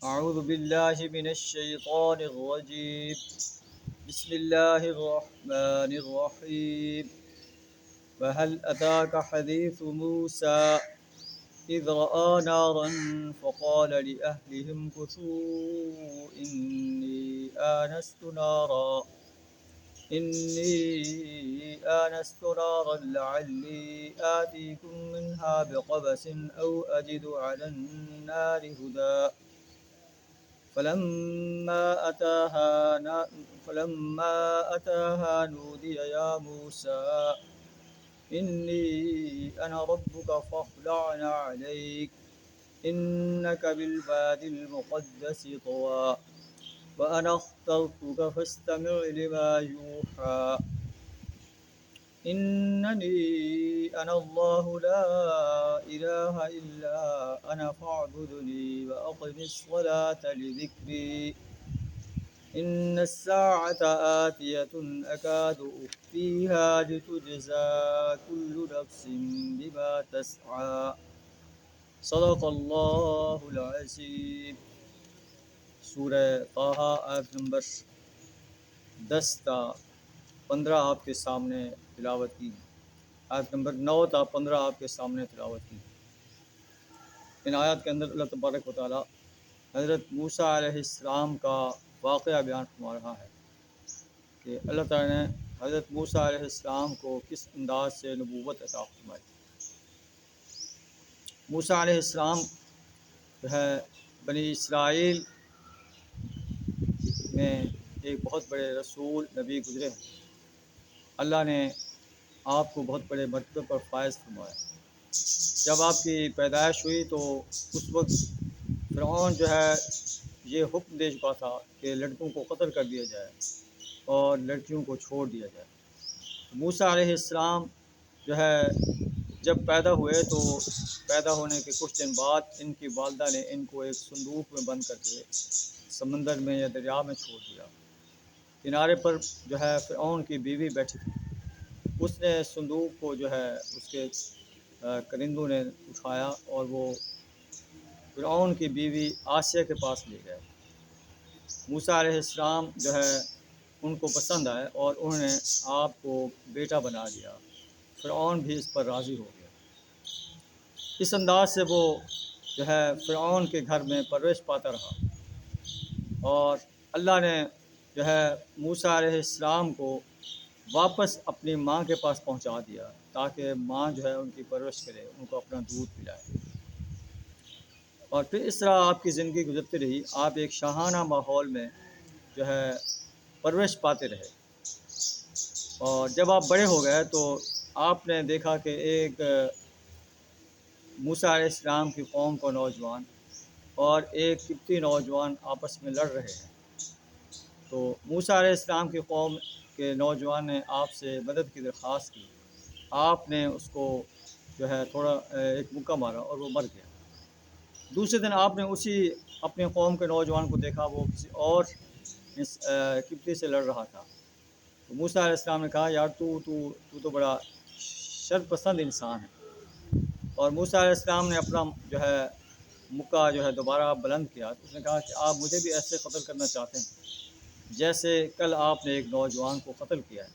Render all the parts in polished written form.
أعوذ بالله من الشيطان الرجيم. بسم الله الرحمن الرحيم. وهل أتاك حديث موسى إذ رأى نارا فقال لأهلهم كثوا إني آنست نارا لعلي آتيكم منها بقبس أو أجد على النار هدى. فلما أتاها نودي يا موسى إني أنا ربك فاخلع عليك إنك بالوادي المقدس طوى وأنا اخترتك فاستمع لما يوحى إنني أنا الله لا إله إلا أنا فاعبدني وأقم الصلاة لذكري إن الساعة آتية أكاد أخفيها لتجزى كل نفس بما تسعى. صدق اللہ العظیم. سورہ طٰہٰ آیت نمبر 10 تا 15 آپ کے سامنے تلاوت کی. آیت نمبر 9 تا 15 آپ کے سامنے تلاوت کی. ان آیات کے اندر اللہ تبارک و تعالیٰ حضرت موسیٰ علیہ السلام کا واقعہ بیان فرما رہا ہے کہ اللہ تعالیٰ نے حضرت موسیٰ علیہ السلام کو کس انداز سے نبوت عطا فرمائی. موسیٰ علیہ السلام جو ہے بنی اسرائیل میں ایک بہت بڑے رسول نبی گزرے ہیں. اللہ نے آپ کو بہت بڑے مرتبے پر فائز فرمایا. جب آپ کی پیدائش ہوئی تو اس وقت فرعون جو ہے یہ حکم دے چکا تھا کہ لڑکوں کو قتل کر دیا جائے اور لڑکیوں کو چھوڑ دیا جائے. موسیٰ علیہ السلام جو ہے جب پیدا ہوئے تو پیدا ہونے کے کچھ دن بعد ان کی والدہ نے ان کو ایک صندوق میں بند کر کے سمندر میں یا دریا میں چھوڑ دیا. کنارے پر جو ہے فرعون کی بیوی بیٹھی تھی. اس نے صندوق کو جو ہے اس کے کرندوں نے اٹھایا اور وہ فرعون کی بیوی آسیہ کے پاس لے گئے. موسیٰ علیہ السلام جو ہے ان کو پسند آئے اور انہوں نے آپ کو بیٹا بنا دیا. فرعون بھی اس پر راضی ہو گیا. اس انداز سے وہ جو ہے فرعون کے گھر میں پرورش پاتا رہا اور اللہ نے جو ہے موسیٰ علیہ السلام کو واپس اپنی ماں کے پاس پہنچا دیا تاکہ ماں جو ہے ان کی پرورش کرے، ان کو اپنا دودھ پلائے. اور پھر اس طرح آپ کی زندگی گزرتی رہی. آپ ایک شاہانہ ماحول میں جو ہے پرورش پاتے رہے اور جب آپ بڑے ہو گئے تو آپ نے دیکھا کہ ایک موسیٰ علیہ السلام کی قوم کو نوجوان اور ایک قبطی نوجوان آپس میں لڑ رہے ہیں. تو موسیٰ علیہ السلام کی قوم کے نوجوان نے آپ سے مدد کی درخواست کی. آپ نے اس کو جو ہے تھوڑا ایک مکہ مارا اور وہ مر گیا. دوسرے دن آپ نے اسی اپنے قوم کے نوجوان کو دیکھا وہ کسی اور قبطی سے لڑ رہا تھا. تو موسیٰ علیہ السلام نے کہا یار تو بڑا شر پسند انسان ہے. اور موسیٰ علیہ السلام نے اپنا جو ہے مکہ جو ہے دوبارہ بلند کیا. تو اس نے کہا کہ آپ مجھے بھی ایسے قتل کرنا چاہتے ہیں جیسے کل آپ نے ایک نوجوان کو قتل کیا ہے.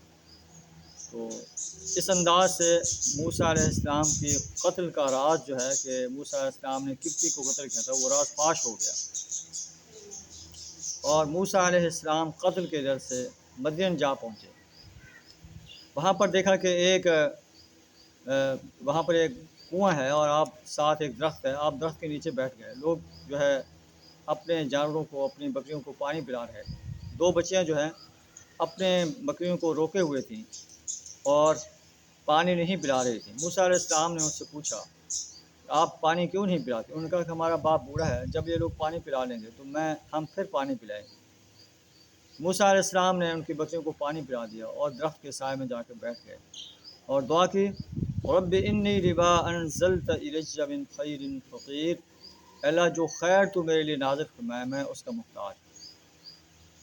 تو اس انداز سے موسیٰ علیہ السلام کی قتل کا راز جو ہے کہ موسیٰ علیہ السلام نے قبطی کو قتل کیا تھا وہ راز فاش ہو گیا. اور موسیٰ علیہ السلام قتل کے ڈر سے مدین جا پہنچے. وہاں پر دیکھا کہ وہاں پر ایک کنواں ہے اور آپ ساتھ ایک درخت ہے. آپ درخت کے نیچے بیٹھ گئے. لوگ جو ہے اپنے جانوروں کو اپنی بکریوں کو پانی پلا رہے تھے. 2 بچیاں جو ہیں اپنے بکریوں کو روکے ہوئے تھیں اور پانی نہیں پلا رہی تھیں. موسیٰ علیہ السلام نے اس سے پوچھا آپ پانی کیوں نہیں پلاتے؟ انہوں نے کہا کہ ہمارا باپ بوڑھا ہے، جب یہ لوگ پانی پلا لیں گے تو ہم پھر پانی پلائیں گے. موسیٰ علیہ السلام نے ان کی بکریوں کو پانی پلا دیا اور درخت کے سائے میں جا کے بیٹھ گئے اور دعا کی رب انی لما انزلت الی من خیر فقیر. اللہ جو خیر تو میرے لیے نازل فرمایا میں اس کا محتاج.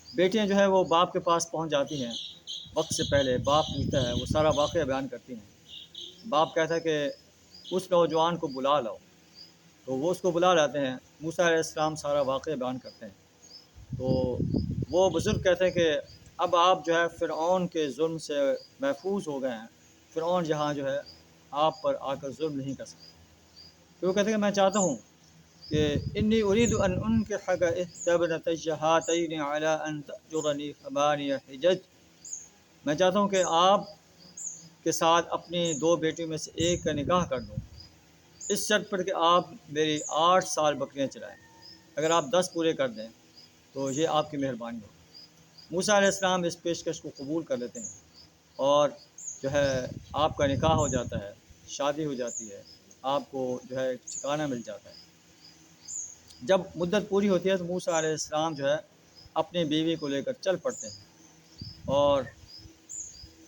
بیٹیاں جو ہے وہ باپ کے پاس پہنچ جاتی ہیں وقت سے پہلے. باپ پوچھتا ہے، وہ سارا واقعہ بیان کرتی ہیں. باپ کہتا ہے کہ اس نوجوان کو بلا لاؤ. تو وہ اس کو بلا لاتے ہیں. موسیٰ علیہ السلام سارا واقعہ بیان کرتے ہیں۔ تو وہ بزرگ کہتے ہیں کہ اب آپ جو ہے فرعون کے ظلم سے محفوظ ہو گئے ہیں، فرعون جہاں جو ہے آپ پر آ کر ظلم نہیں کر سکتا۔ تو وہ کہتے ہیں کہ میں چاہتا ہوں کہ انی ارید ان انکحک احدی ابنتی ہاتین علی ان تأجرنی ثمانیہ حجج، میں چاہتا ہوں کہ آپ کے ساتھ اپنی 2 بیٹیوں میں سے ایک کا نکاح کر دوں، اس شرط پر کہ آپ میری 8 سال بکریاں چلائیں، اگر آپ 10 پورے کر دیں تو یہ آپ کی مہربانی ہو۔ موسیٰ علیہ السلام اس پیشکش کو قبول کر لیتے ہیں اور جو ہے آپ کا نکاح ہو جاتا ہے، شادی ہو جاتی ہے، آپ کو جو ہے ٹھکانہ مل جاتا ہے۔ جب مدت پوری ہوتی ہے تو موسیٰ علیہ السلام جو ہے اپنی بیوی کو لے کر چل پڑتے ہیں اور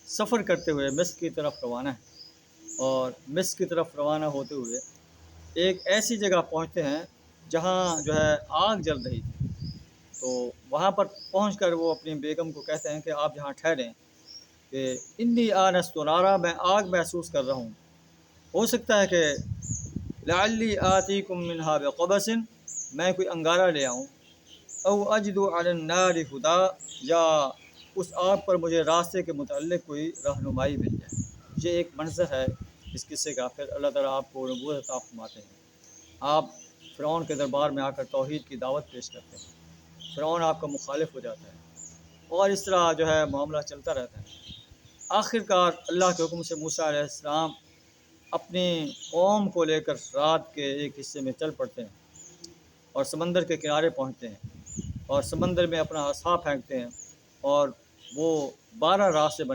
سفر کرتے ہوئے مصر کی طرف روانہ ہیں، اور مصر کی طرف روانہ ہوتے ہوئے ایک ایسی جگہ پہنچتے ہیں جہاں جو ہے آگ جل رہی تھی۔ تو وہاں پر پہنچ کر وہ اپنی بیگم کو کہتے ہیں کہ آپ یہاں ٹھہریں، کہ انی آنست نارا، میں آگ محسوس کر رہا ہوں، ہو سکتا ہے کہ لعلی آتیکم منہا بقبس، میں کوئی انگارہ لے آؤں، او اجد علی النار ہدا، یا اس آگ پر مجھے راستے کے متعلق کوئی رہنمائی مل جائے۔ یہ ایک منظر ہے اس قصے کا۔ پھر اللہ تعالیٰ آپ کو نبوت عطا فرماتے ہیں، آپ فرعون کے دربار میں آ کر توحید کی دعوت پیش کرتے ہیں، فرعون آپ کا مخالف ہو جاتا ہے، اور اس طرح جو ہے معاملہ چلتا رہتا ہے۔ آخر کار اللہ کے حکم سے موسیٰ علیہ السلام اپنی قوم کو لے کر رات کے ایک حصے میں چل پڑتے ہیں اور سمندر کے کنارے پہنچتے ہیں اور سمندر میں اپنا عصا پھینکتے ہیں، اور وہ 12 راستے بن